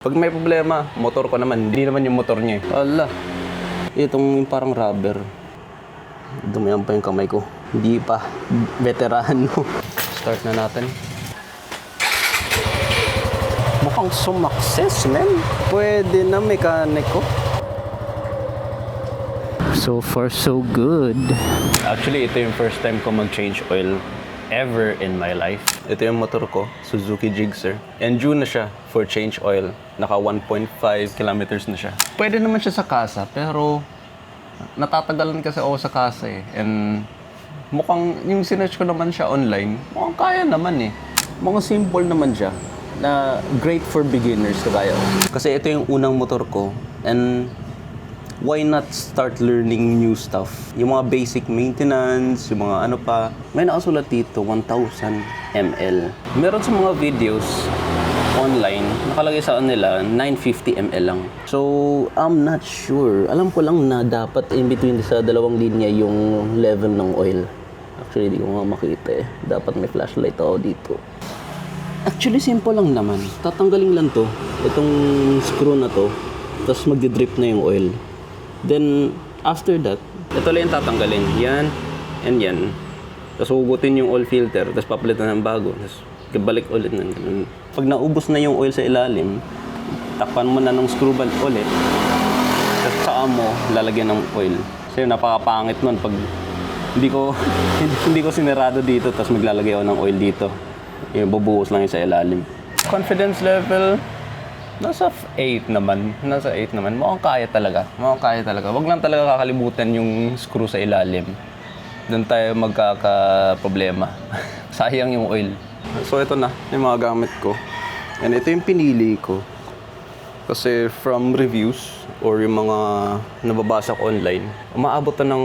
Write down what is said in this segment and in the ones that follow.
Pag may problema, motor ko naman, hindi naman yung motor niya eh. Ala, itong parang rubber. Dumayan pa yung kamay ko. Hindi pa, veteran no. Start na natin. Mukhang sumakses, man. Pwede na mechanic ko. So far, so good. Actually, ito yung first time ko mag-change oil ever in my life. Ito yung motor ko, Suzuki Gixxer. And due na siya for change oil. Naka 1.5 kilometers na siya. Pwede naman siya sa kasa, pero natatagalan kasi ako sa kasa eh. And mukhang yung sinearch ko naman siya online, mukhang kaya naman eh. Mukhang simple naman siya na great for beginners kagaya ko. Kasi ito yung unang motor ko and why not start learning new stuff? Yung mga basic maintenance, yung mga ano pa. May nakasulat dito, 1,000 ml. Meron sa mga videos online, nakalagay sa kanila, 950 ml lang. So, I'm not sure. Alam ko lang na dapat in between sa dalawang linya yung level ng oil. Actually, di ko nga makita eh. Dapat may flashlight ako dito. Actually, simple lang naman. Tatanggalin lang to. Itong screw na to. Tapos magdi-drip na yung oil. Then, after that, ito lang yung tatanggalin. Yan, and yan. Tapos hugutin yung oil filter, tapos papalitan ng bago. Tapos balik ulit na. Pag naubos na yung oil sa ilalim, takpan mo na ng screw ball ulit. Tapos saka mo lalagyan ng oil. Kasi napakapangit nun pag hindi ko sinirado dito, tapos maglalagay ako ng oil dito. Yung bubuhos lang yung sa ilalim. Confidence level, nasa 8 naman. Nasa 8 naman. Mukhang kaya talaga. Wag lang talaga kakalimutan yung screw sa ilalim. Doon tayo magkaka-problema. Sayang yung oil. So ito na, yung mga gamit ko. And ito yung pinili ko. Kasi from reviews or yung mga nababasa ko online, umaabot na ng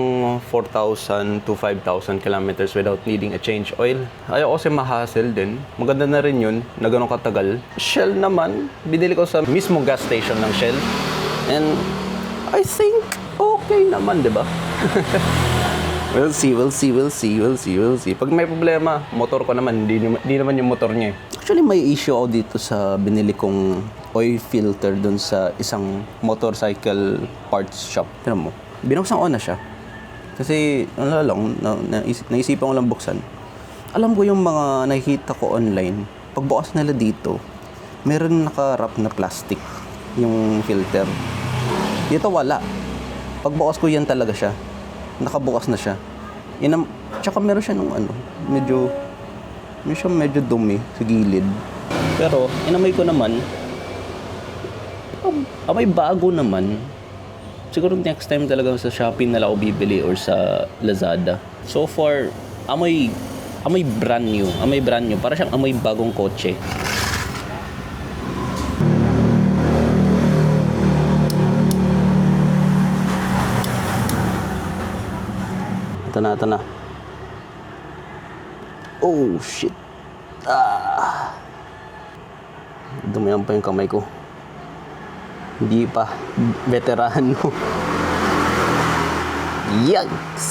4,000 to 5,000 kilometers without needing a change oil. Ayaw kasi ma-hassle din. Maganda na rin yun na ganun katagal. Shell naman, binili ko sa mismo gas station ng Shell. And I think okay naman, di ba? We'll see. Pag may problema, motor ko naman, hindi naman yung motor niya eh. Actually, may issue ako dito sa binili kong oil filter dun sa isang motorcycle parts shop. Tignan mo, binuksan ko na siya. Kasi, ano lang, naisipan ko lang buksan. Alam ko yung mga nakikita ko online, pagbukas nila dito, meron naka-wrap na plastic yung filter. Dito wala. Pagbukas ko yan talaga siya. Nakabukas na siya. Tsaka meron siya nung medyo dumi sa gilid. Pero, inamay ko naman, may bago naman. Siguro next time talaga sa Shopee na lang ako bibili or sa Lazada. So far, amoy brand new. Para siyang amoy bagong kotse. Ito na. Oh, shit. Dumayan pa yung kamay ko. Hindi pa, veteran no. Yikes!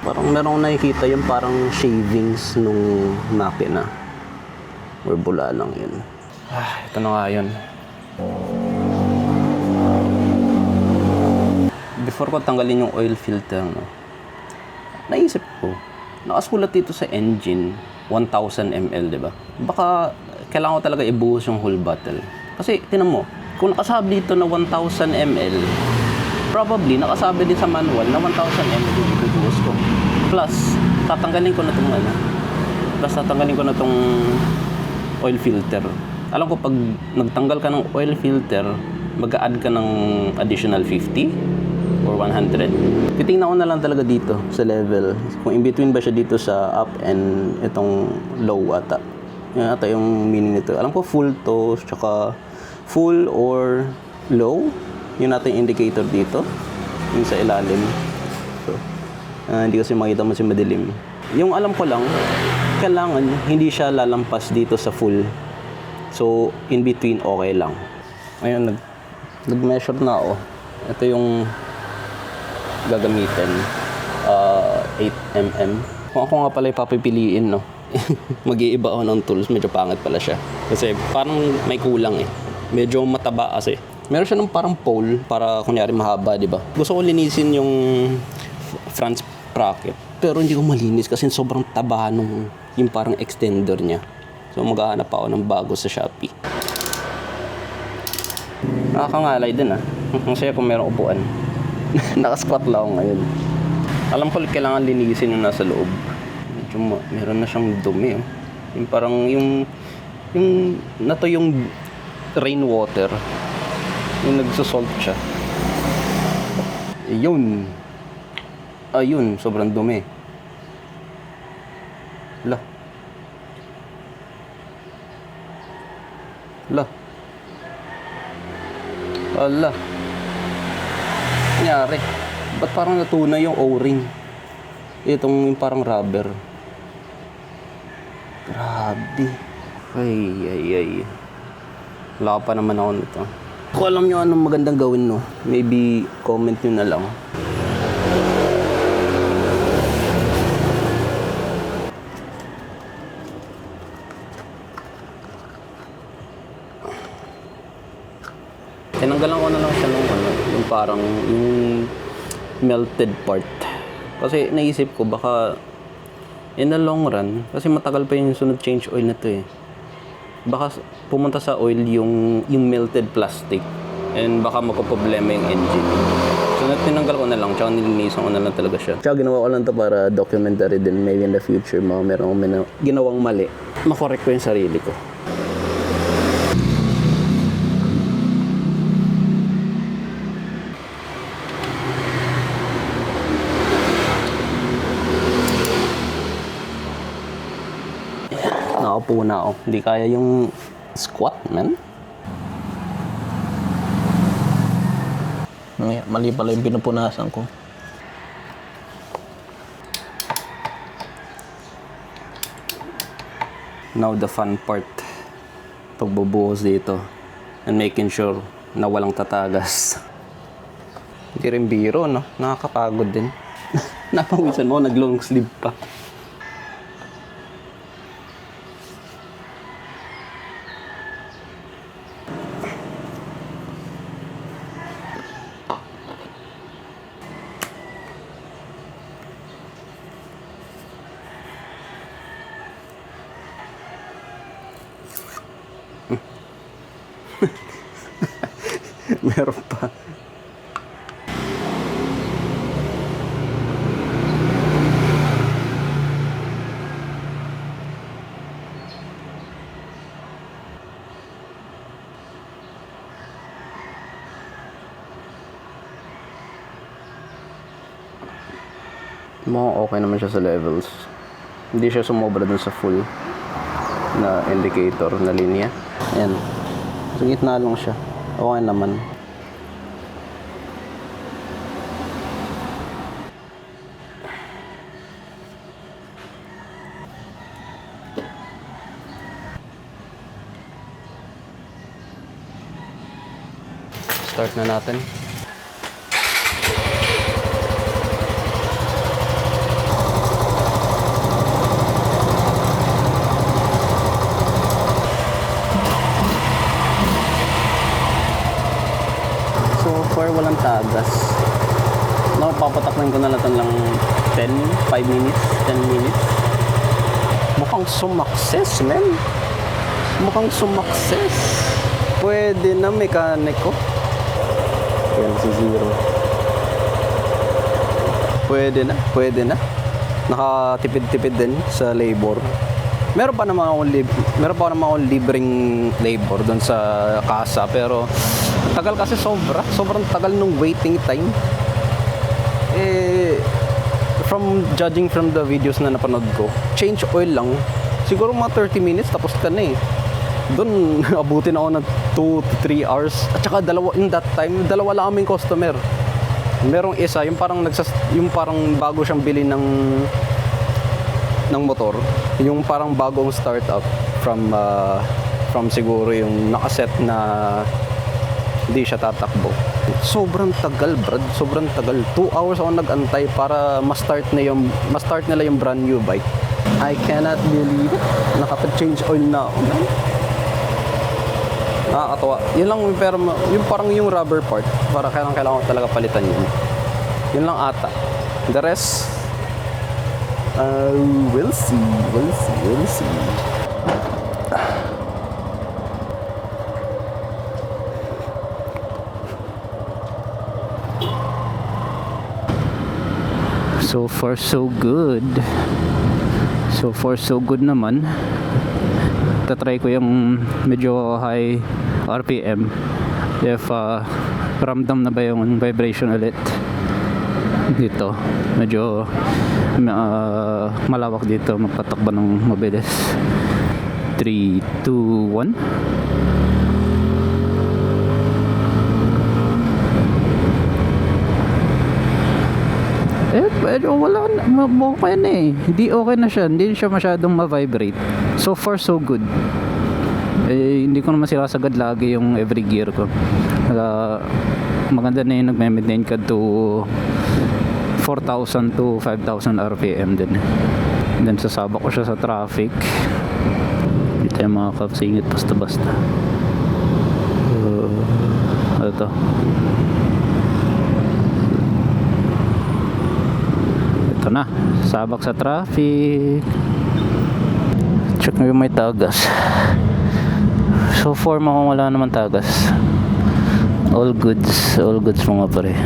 Parang merong nakikita yung parang shavings nung makina. Or bula lang yun. Ito na nga yun. Before ko tanggalin yung oil filter, no, naisip ko, nakasulat dito sa engine, 1,000 ml, di ba? Baka kailangan ko talaga ibuhos yung whole bottle. Kasi, tinan mo, kung nakasabi dito na 1,000 ml, probably nakasabi din sa manual na 1,000 ml yung ibubuhos ko. Plus, tatanggalin ko na tong oil filter. Alam ko, pag nagtanggal ka ng oil filter, mag-a-add ka ng additional 50 or 100. Titingnan ko na lang talaga dito sa level. Kung in between ba siya dito sa up and itong low ata. Yan ata yung meaning nito. Alam ko full to, tsaka full or low. Yun natin yung indicator dito. Yung sa ilalim. So, hindi kasi makita mo si madilim. Yung alam ko lang, kailangan hindi siya lalampas dito sa full. So, in between okay lang. Ngayon, nag-measure na ako. Ito yung gagamitin, 8 mm. Kung ako nga pala ipapipiliin, no, mag-iiba ako ng tools, medyo pangit pala siya. Kasi parang may kulang eh. Medyo mataba kasi. Meron siya ng parang pole para kunyari mahaba, di ba? Gusto ko linisin yung front sprocket. Pero hindi ko malinis kasi sobrang taba nung yung parang extender niya. So maghahanap ako ng bago sa Shopee. Nakakangalay din Ang saya kung meron upuan. Nakasquat lang ako ngayon. Alam ko kailangan linisin yung nasa loob. Medyo meron na siyang dumi. Yung parang yung nato yung rainwater. Yung nagsusalt siya. Ayun, sobrang dumi. Ala. Nangyari. Ba't parang natuna yung O-ring? Itong parang rubber. Grabe. Ay. Wala pa naman ako nito. Kung alam nyo anong magandang gawin, no? Maybe comment nyo na lang. Tinanggalan ko na lang siya ng yung parang yung melted part. Kasi naisip ko baka in the long run, kasi matagal pa yung sunod change oil na to baka pumunta sa oil yung melted plastic and baka magkaproblema yung engine. So tinanggal ko na lang, tsaka nilinisan ko na lang talaga siya. Tsaka ginawa ko lang to para documentary din, maybe in the future meron ginawang mali, makorek ko yung sarili ko. Nakaupo na ako. Hindi kaya yung squat, man. Mali pala yung pinupunasan ko. Now the fun part. Pagbubuhos dito. And making sure na walang tatagas. Hindi rin biro, no? Nakakapagod din. Napawisan mo, nag-long sleeve pa. Meron pa. Okay naman siya sa levels. Hindi siya sumobra dun sa full na indicator na linya. Ayan. Sa gitna lang siya. Okay naman. Start na natin. Walang tagas. Papataklan ko na lang 5 minutes, 10 minutes. Mukhang sumakses, man. Mukhang sumakses. Pwede na, mekaniko. Yan, si Zero. Pwede na. Nakatipid-tipid din sa labor. Meron pa naman akong libreng labor doon sa kasa, pero tagal kasi sobrang tagal nung waiting time. Judging from the videos na napanood ko, change oil lang, siguro mga 30 minutes tapos ka na Doon abutin ako ng 2 to 3 hours. At saka in that time, dalawa lang aming customer. Merong isa, yung parang bago siyang bili ng motor, yung parang bagong startup from siguro yung nakaset na hindi siya tatakbo. Sobrang tagal, brad. Sobrang tagal. 2 hours ako nag-antay para ma-start nila yung brand new bike. I cannot believe it. Nakapag-change oil na ako. Nakakatawa. Yun lang, pero yung parang yung rubber part, para kailangan ko talaga palitan yun. Yun lang ata. The rest, we'll see. So far, so good. So far, so good naman. Tatry ko yung medyo high RPM. If ramdam na ba yung vibration ulit. Dito. Medyo malawak dito. Magpatakbo ng mabilis. 3, 2, 1. Pero wala na, okay na eh. Hindi okay na siya. Hindi siya masyadong ma-vibrate. So far, so good. Hindi ko naman sinasagad lagi yung every gear ko. Maganda na yung nagme-maintain ka to 4,000 to 5,000 RPM din. Then sasabak ko siya sa traffic. Hindi tayo makakasingit basta-basta. Ano to? Ito na, sabak sa traffic. Check mo yung may tagas. So far, wala naman tagas. All goods mga pare.